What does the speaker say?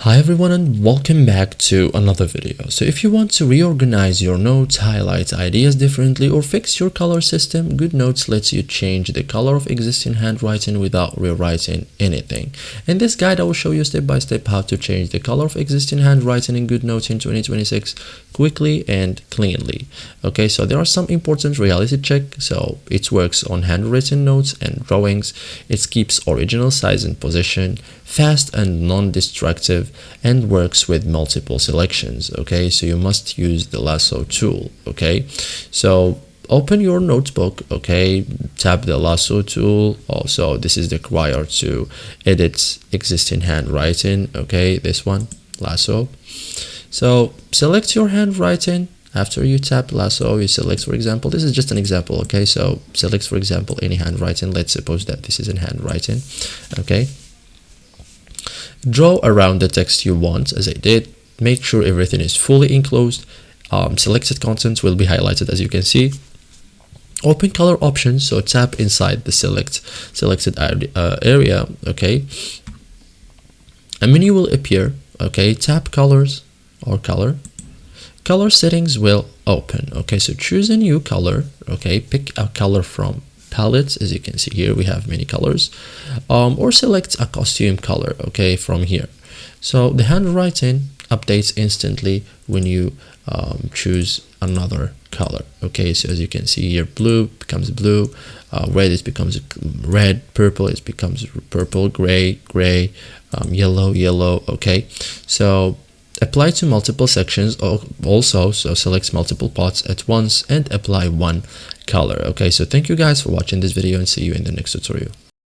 Hi everyone and welcome back to another video. So if you want to reorganize your notes, highlight ideas differently, or fix your color system, Goodnotes lets you change the color of existing handwriting without rewriting anything. In this guide, I will show you step by step how to change the color of existing handwriting in Goodnotes in 2026 quickly and cleanly. Okay, so there are some important reality check. So it works on handwritten notes and drawings. It keeps original size and position, fast and non-destructive, and works with multiple selections. Okay, so you must use the lasso tool. Okay, so open your notebook. Okay, tap the lasso tool. Also, this is required to edit existing handwriting. Okay, this one, lasso. So select your handwriting. After you tap lasso, you select, for example, this is just an example. Okay, so select, for example, any handwriting. Let's suppose that this is in handwriting. Okay, draw around the text you want, as I did. Make sure everything is fully enclosed. Selected content will be highlighted, as you can see. Open color options, so tap inside the selected area. Okay, a menu will appear. Okay, tap colors or color settings will open. Okay, so choose a new color. Okay, pick a color from palettes. As you can see here, we have many colors, or select a costume color. Okay, from here. So the handwriting updates instantly when you choose another color. Okay, so as you can see here, blue becomes blue, red it becomes red, purple it becomes purple, gray, yellow. Okay, so apply to multiple sections also, so select multiple parts at once and apply one color. Okay, so thank you guys for watching this video and see you in the next tutorial.